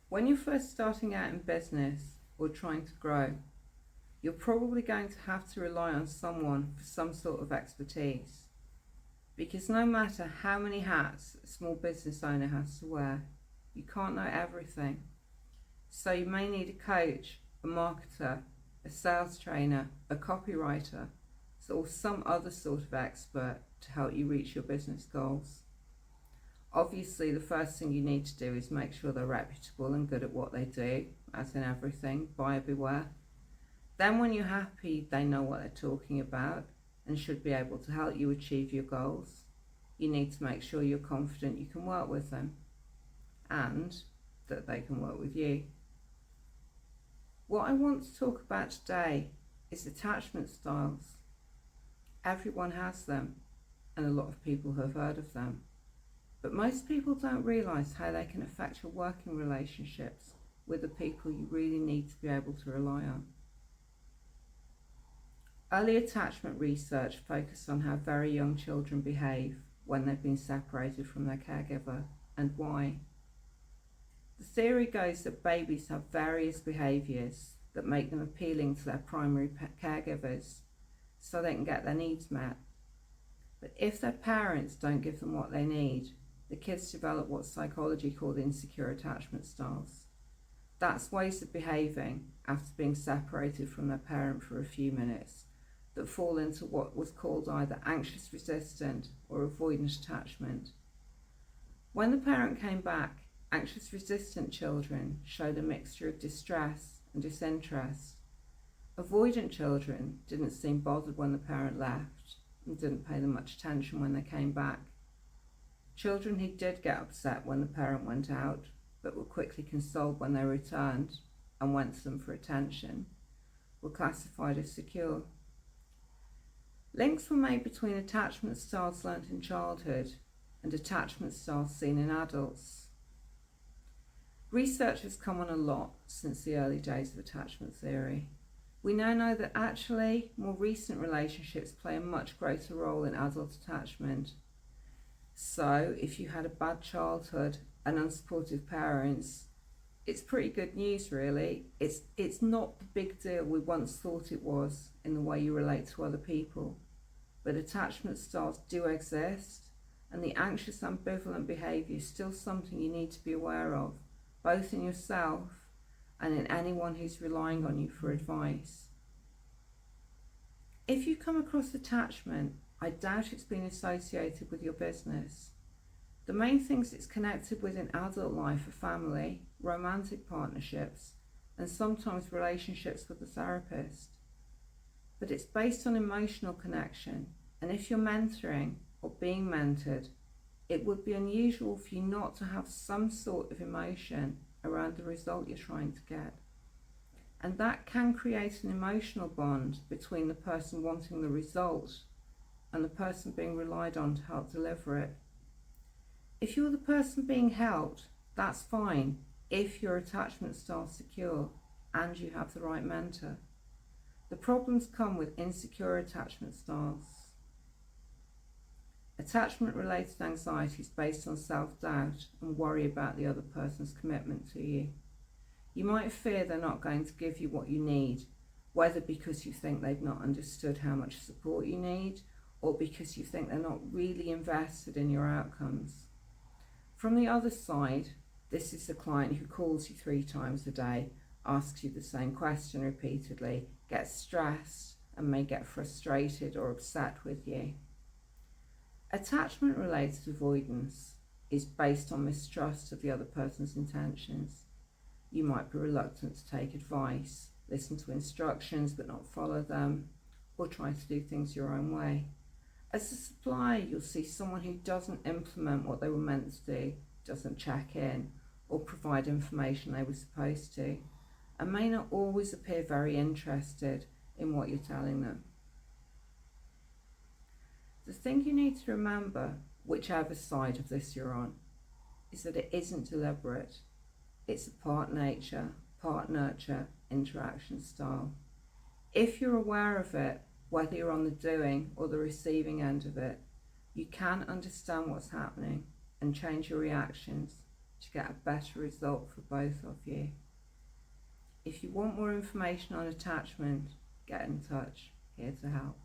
When you're first starting out in business or trying to grow, you're probably going to have to rely on someone for some sort of expertise. Because no matter how many hats a small business owner has to wear, you can't know everything. So you may need a coach, a marketer, a sales trainer, a copywriter, or some other sort of expert to help you reach your business goals. Obviously, the first thing you need to do is make sure they're reputable and good at what they do, as in everything, buyer beware. Then when you're happy they know what they're talking about and should be able to help you achieve your goals, you need to make sure you're confident you can work with them and that they can work with you. What I want to talk about today is attachment styles. Everyone has them, and a lot of people have heard of them. But most people don't realise how they can affect your working relationships with the people you really need to be able to rely on. Early attachment research focused on how very young children behave when they've been separated from their caregiver and why. The theory goes that babies have various behaviours that make them appealing to their primary caregivers so they can get their needs met. But if their parents don't give them what they need, the kids develop what psychology called insecure attachment styles. That's ways of behaving after being separated from their parent for a few minutes that fall into what was called either anxious resistant or avoidant attachment. When the parent came back, anxious resistant children showed a mixture of distress and disinterest. Avoidant children didn't seem bothered when the parent left and didn't pay them much attention when they came back. Children who did get upset when the parent went out, but were quickly consoled when they returned and went to them for attention, were classified as secure. Links were made between attachment styles learnt in childhood and attachment styles seen in adults. Research has come on a lot since the early days of attachment theory. We now know that actually more recent relationships play a much greater role in adult attachment. So if you had a bad childhood and unsupportive parents, it's pretty good news really. It's not the big deal we once thought it was in the way you relate to other people. But attachment styles do exist, and the anxious ambivalent behaviour is still something you need to be aware of, both in yourself and in anyone who's relying on you for advice. If you come across attachment, I doubt it's been associated with your business. The main things it's connected with in adult life are family, romantic partnerships, and sometimes relationships with a therapist. But it's based on emotional connection, and if you're mentoring or being mentored, it would be unusual for you not to have some sort of emotion around the result you're trying to get. And that can create an emotional bond between the person wanting the result and the person being relied on to help deliver it. If you're the person being helped, that's fine if your attachment style's secure and you have the right mentor. The problems come with insecure attachment styles. Attachment-related anxiety is based on self-doubt and worry about the other person's commitment to you. You might fear they're not going to give you what you need, whether because you think they've not understood how much support you need, or because you think they're not really invested in your outcomes. From the other side, this is the client who calls you 3 times a day, asks you the same question repeatedly, gets stressed and may get frustrated or upset with you. Attachment-related avoidance is based on mistrust of the other person's intentions. You might be reluctant to take advice, listen to instructions but not follow them, or try to do things your own way. As a supplier, you'll see someone who doesn't implement what they were meant to do, doesn't check in, or provide information they were supposed to, and may not always appear very interested in what you're telling them. The thing you need to remember, whichever side of this you're on, is that it isn't deliberate. It's a part nature, part nurture interaction style. If you're aware of it, whether you're on the doing or the receiving end of it, you can understand what's happening and change your reactions to get a better result for both of you. If you want more information on attachment, get in touch. Here to help.